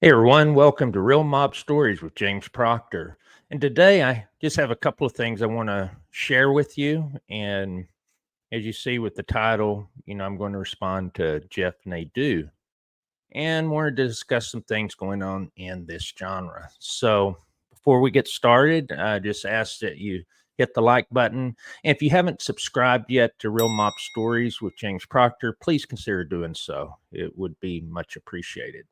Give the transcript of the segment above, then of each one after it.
Hey everyone, welcome to Real Mob Stories with James Proctor. And today I just have a couple of things I want to share with you. And as you see with the title, I'm going to respond to Jeff Nadu and wanted to discuss some things going on in this genre. So before we get started, I just ask that you hit the like button. And if you haven't subscribed yet to Real Mob Stories with James Proctor, please consider doing so. It would be much appreciated.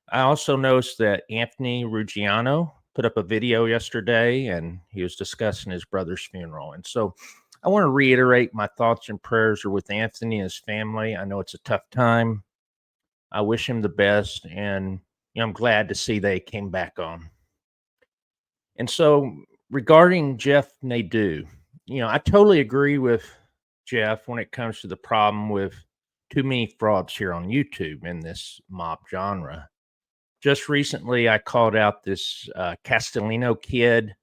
I also noticed that Anthony Ruggiano put up a video yesterday and he was discussing his brother's funeral. And so I want to reiterate my thoughts and prayers are with Anthony and his family. I know it's a tough time. I wish him the best. And I'm glad to see they came back on. And so regarding Jeff Nadu, I totally agree with Jeff when it comes to the problem with too many frauds here on YouTube in this mob genre. Just recently, I called out this Castellano kid.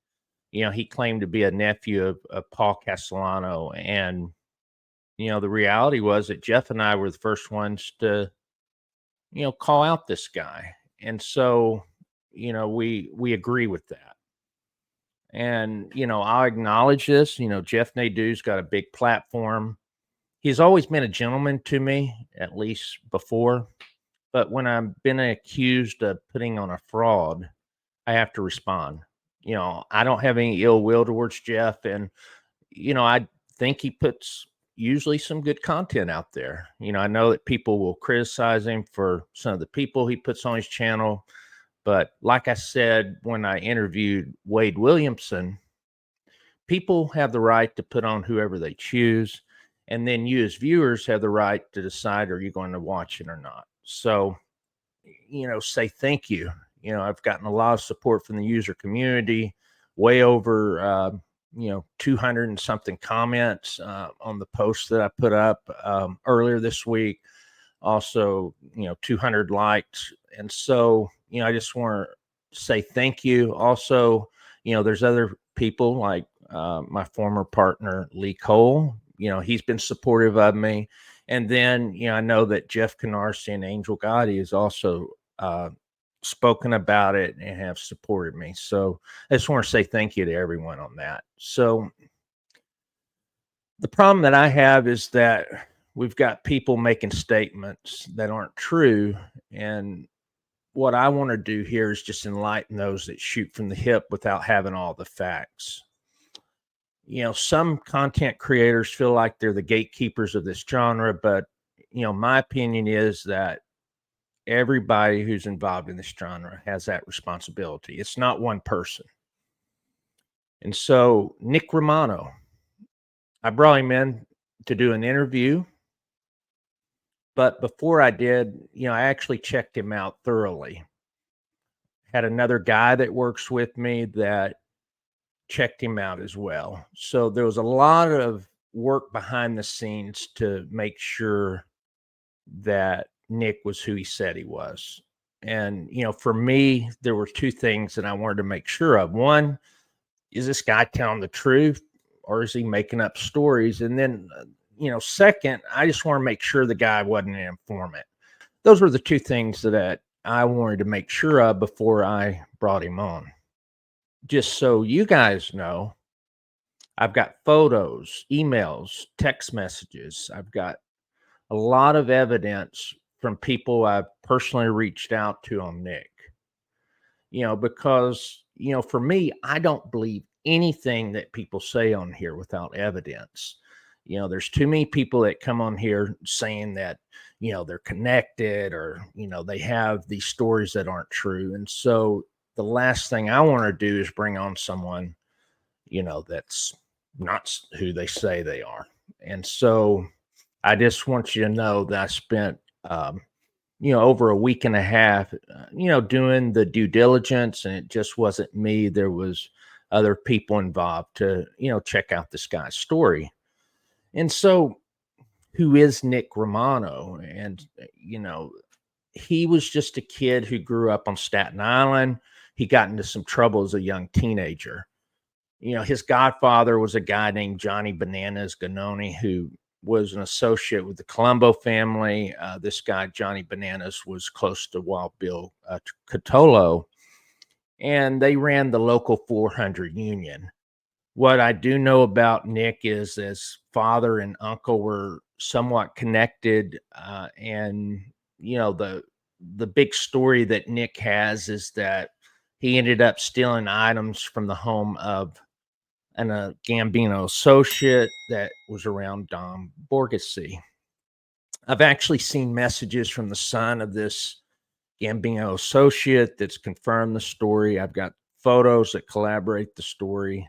He claimed to be a nephew of Paul Castellano. And, the reality was that Jeff and I were the first ones to, call out this guy. And so, we agree with that. And, I'll acknowledge this. Jeff Nadu's got a big platform. He's always been a gentleman to me, at least before. But when I've been accused of putting on a fraud, I have to respond. I don't have any ill will towards Jeff. And, I think he puts usually some good content out there. I know that people will criticize him for some of the people he puts on his channel. But like I said, when I interviewed Wade Williamson, people have the right to put on whoever they choose. And then you as viewers have the right to decide, are you going to watch it or not? So, say thank you. I've gotten a lot of support from the user community, way over, 200 and something comments on the post that I put up earlier this week. Also, 200 likes. And so, I just want to say thank you. Also, there's other people like my former partner, Lee Cole. He's been supportive of me. And then, I know that Jeff Canarsie and Angel Gotti is also spoken about it and have supported me. So I just want to say thank you to everyone on that. So the problem that I have is that we've got people making statements that aren't true. And what I want to do here is just enlighten those that shoot from the hip without having all the facts. Some content creators feel like they're the gatekeepers of this genre, but my opinion is that everybody who's involved in this genre has that responsibility. It's not one person. And so Nick Romano, I brought him in to do an interview. But before I did, I actually checked him out thoroughly. Had another guy that works with me that checked him out as well. So there was a lot of work behind the scenes to make sure that Nick was who he said he was. And, for me, there were two things that I wanted to make sure of. One, is this guy telling the truth or is he making up stories? And then, second, I just want to make sure the guy wasn't an informant. Those were the two things that I wanted to make sure of before I brought him on. Just so you guys know, I've got photos, emails, text messages. I've got a lot of evidence from people I've personally reached out to on Nick. Because, for me, I don't believe anything that people say on here without evidence. There's too many people that come on here saying that, they're connected or, they have these stories that aren't true. And so the last thing I want to do is bring on someone, that's not who they say they are. And so I just want you to know that I spent, over a week and a half, doing the due diligence, and it just wasn't me. There was other people involved to, check out this guy's story. And so who is Nick Romano? And, he was just a kid who grew up on Staten Island. He got into some trouble as a young teenager. His godfather was a guy named Johnny Bananas Ganoni, who, was an associate with the Colombo family. This guy, Johnny Bananas, was close to Wild Bill Catolo, and they ran the local 400 union. What I do know about Nick is his father and uncle were somewhat connected, and the big story that Nick has is that he ended up stealing items from the home of a Gambino associate that was around Dom Borgese. I've actually seen messages from the son of this Gambino associate that's confirmed the story. I've got photos that collaborate the story.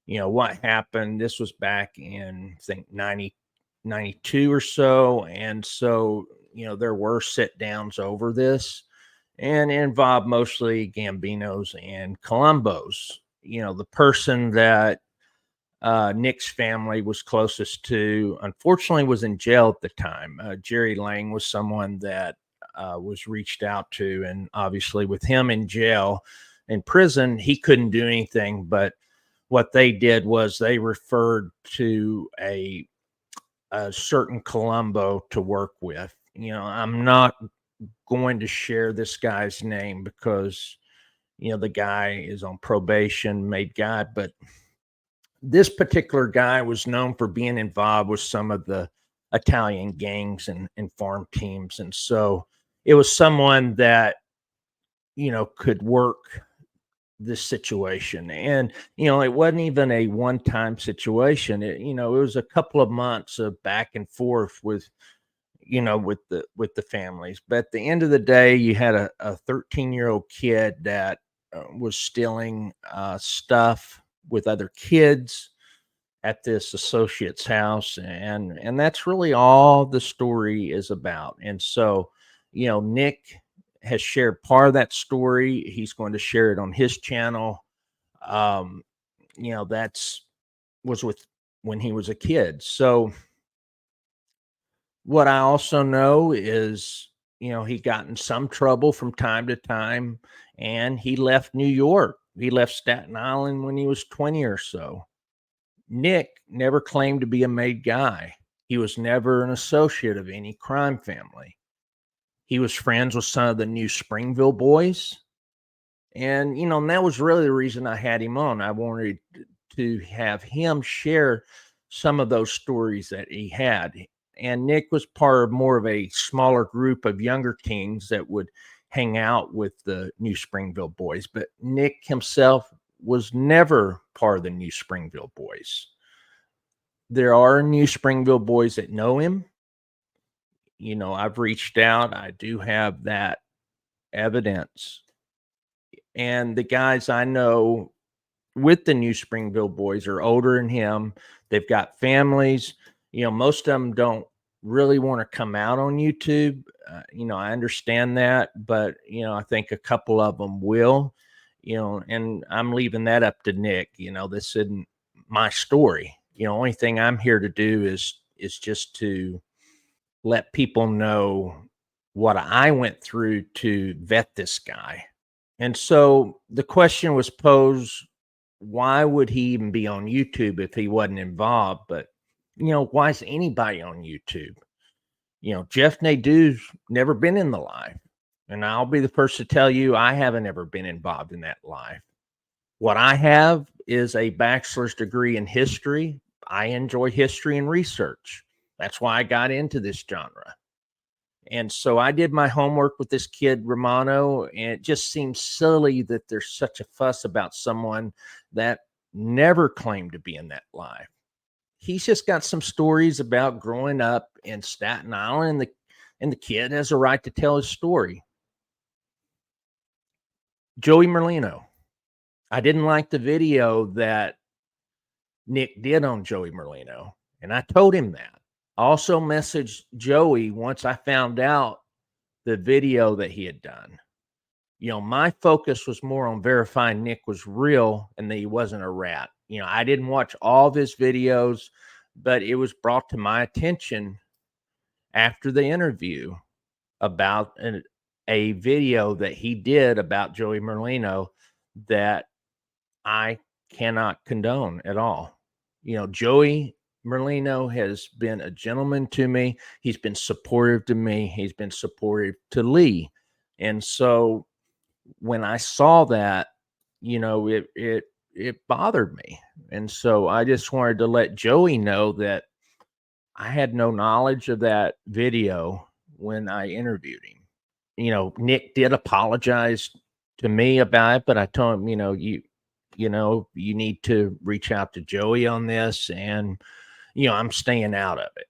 What happened. This was back in, I think, 92 or so. And so, there were sit downs over this, and it involved mostly Gambinos and Colombos. The person that Nick's family was closest to, unfortunately, was in jail at the time. Jerry Lang was someone that was reached out to, and obviously, with him in jail, in prison, he couldn't do anything. But what they did was they referred to a certain Colombo to work with. I'm not going to share this guy's name because the guy is on probation, made God, but this particular guy was known for being involved with some of the Italian gangs and farm teams. And so it was someone that, could work this situation. And, it wasn't even a one-time situation. It was a couple of months of back and forth with, with the families. But at the end of the day, you had a 13-year-old kid that was stealing stuff with other kids at this associate's house, and that's really all the story is about. And so, Nick has shared part of that story. He's going to share it on his channel. um that's was with when he was a kid. So what I also know is, he got in some trouble from time to time, and he left New York. He left Staten Island when he was 20 or so. Nick never claimed to be a made guy. He was never an associate of any crime family. He was friends with some of the new Springville boys. And that was really the reason I had him on. I wanted to have him share some of those stories that he had. And Nick was part of more of a smaller group of younger teens that would hang out with the new Springville boys. But Nick himself was never part of the new Springville boys. There are new Springville boys that know him. I've reached out. I do have that evidence. And the guys I know with the new Springville boys are older than him. They've got families. Most of them don't really want to come out on YouTube. I understand that, but I think a couple of them will. And I'm leaving that up to Nick. This isn't my story. Only thing I'm here to do is just to let people know what I went through to vet this guy. And so the question was posed, why would he even be on YouTube if he wasn't involved? But, why is anybody on YouTube? Jeff Nadeau's never been in the life. And I'll be the first to tell you, I haven't ever been involved in that life. What I have is a bachelor's degree in history. I enjoy history and research. That's why I got into this genre. And so I did my homework with this kid, Romano, and it just seems silly that there's such a fuss about someone that never claimed to be in that life. He's just got some stories about growing up in Staten Island, and the kid has a right to tell his story. Joey Merlino. I didn't like the video that Nick did on Joey Merlino, and I told him that. I also messaged Joey once I found out the video that he had done. My focus was more on verifying Nick was real and that he wasn't a rat. I didn't watch all of his videos, but it was brought to my attention after the interview about a video that he did about Joey Merlino that I cannot condone at all. Joey Merlino has been a gentleman to me. He's been supportive to me. He's been supportive to Lee. And so when I saw that, it bothered me. And so I just wanted to let Joey know that I had no knowledge of that video when I interviewed him. Nick did apologize to me about it, but I told him, you need to reach out to Joey on this, and I'm staying out of it.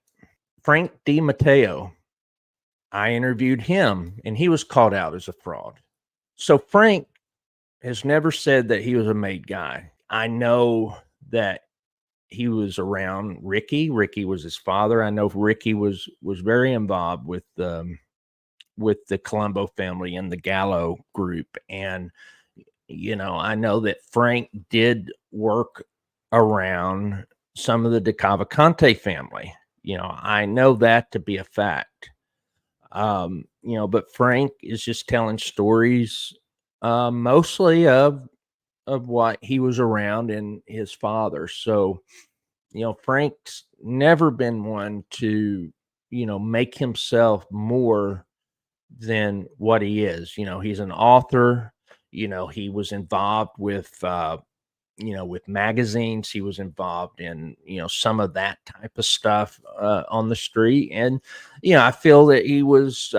Frank DiMaggio, I interviewed him, and he was called out as a fraud. So Frank has never said that he was a made guy. I know that he was around Ricky. Ricky was his father. I know Ricky was very involved with the Colombo family and the Gallo group. And, I know that Frank did work around some of the De Cavalcante family. I know that to be a fact. But Frank is just telling stories mostly of what he was around and his father. So, Frank's never been one to, make himself more than what he is. He's an author. He was involved with magazines. He was involved in, some of that type of stuff on the street. And, I feel that he was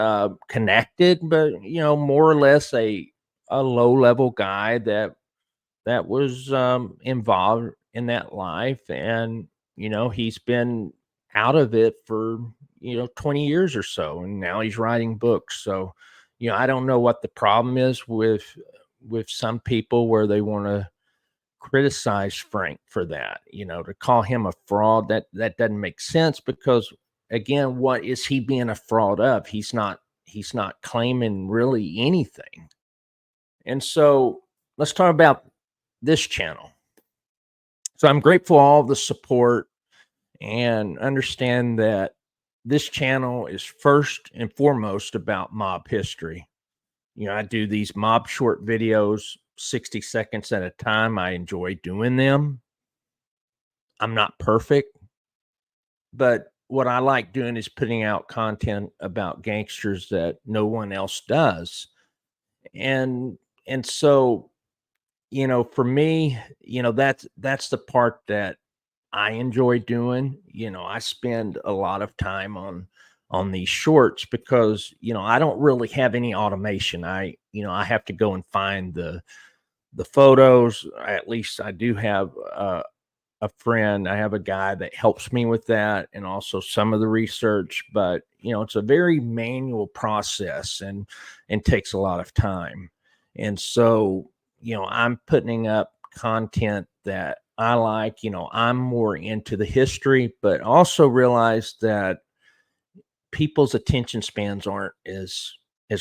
connected, but, more or less a low level guy that was involved in that life. And, he's been out of it for, 20 years or so. And now he's writing books. So, I don't know what the problem is with some people where they want to criticize Frank for that, to call him a fraud, that doesn't make sense, because again, what is he being a fraud of? He's not claiming really anything. And so let's talk about this channel. So I'm grateful for all the support, and understand that this channel is first and foremost about mob history. I do these mob short videos, 60 seconds at a time. I enjoy doing them. I'm not perfect, but what I like doing is putting out content about gangsters that no one else does. And so, for me, that's the part that I enjoy doing. I spend a lot of time on these shorts because, I don't really have any automation. I have to go and find the photos. At least I do have a friend. I have a guy that helps me with that, and also some of the research, but it's a very manual process, and takes a lot of time. And so, I'm putting up content that I like. I'm more into the history, but also realize that people's attention spans aren't as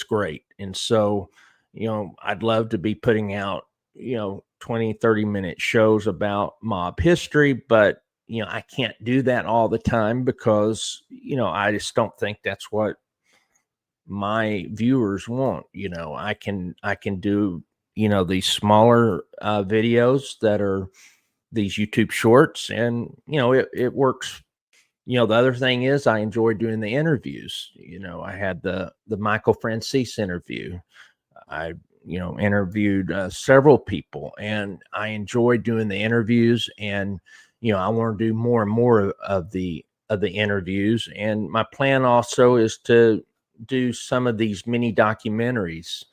great. And so, I'd love to be putting out, 20-30 minute shows about mob history, but I can't do that all the time because, I just don't think that's what my viewers want. I can do, these smaller videos that are these YouTube shorts, and it works. The other thing is I enjoy doing the interviews. I had the Michael Francis interview. I interviewed several people, and I enjoy doing the interviews. And I want to do more and more of the interviews. And my plan also is to do some of these mini documentaries.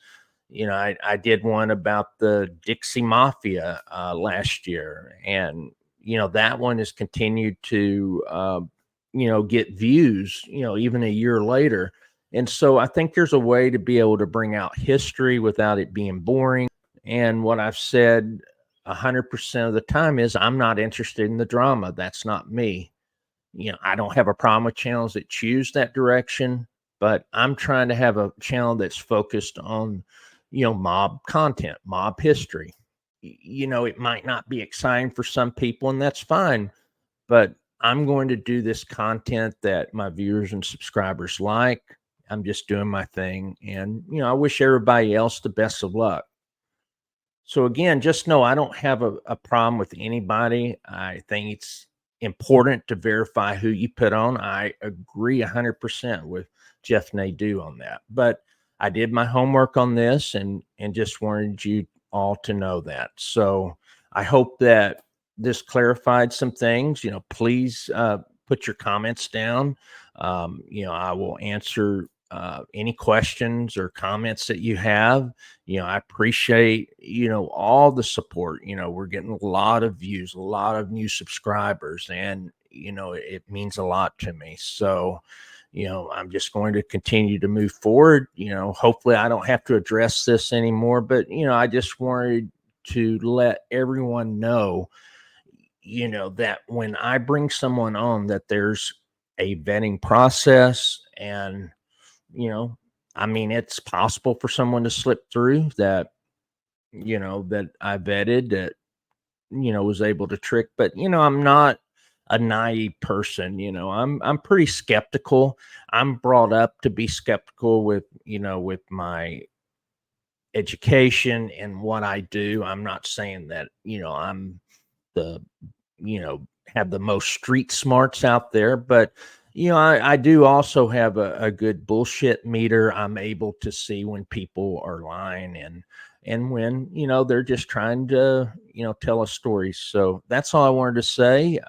I did one about the Dixie Mafia last year, and that one has continued to get views, even a year later. And so I think there's a way to be able to bring out history without it being boring. And what I've said 100% of the time is I'm not interested in the drama. That's not me. I don't have a problem with channels that choose that direction, but I'm trying to have a channel that's focused on, mob content, mob history. It might not be exciting for some people, and that's fine, but I'm going to do this content that my viewers and subscribers like. I'm just doing my thing. And, I wish everybody else the best of luck. So again, just know I don't have a problem with anybody. I think important to verify who you put on. I agree 100% with Jeff Nadu on that. But I did my homework on this and just wanted you all to know that. So I hope that this clarified some things. Please put your comments down. I will answer any questions or comments that you have. I appreciate, all the support. We're getting a lot of views, a lot of new subscribers, and, it means a lot to me. So, I'm just going to continue to move forward. Hopefully I don't have to address this anymore, but, I just wanted to let everyone know, that when I bring someone on, that there's a vetting process. And, it's possible for someone to slip through that, that I vetted, that, was able to trick. But, I'm not a naive person. I'm pretty skeptical. I'm brought up to be skeptical with my education and what I do. I'm not saying that, I'm the, have the most street smarts out there, but, I do also have a good bullshit meter. I'm able to see when people are lying and when, they're just trying to, tell a story. So that's all I wanted to say.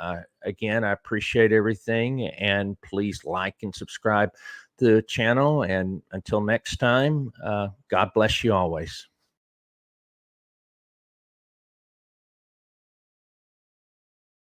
Again, I appreciate everything, and please like and subscribe to the channel. And until next time, God bless you always.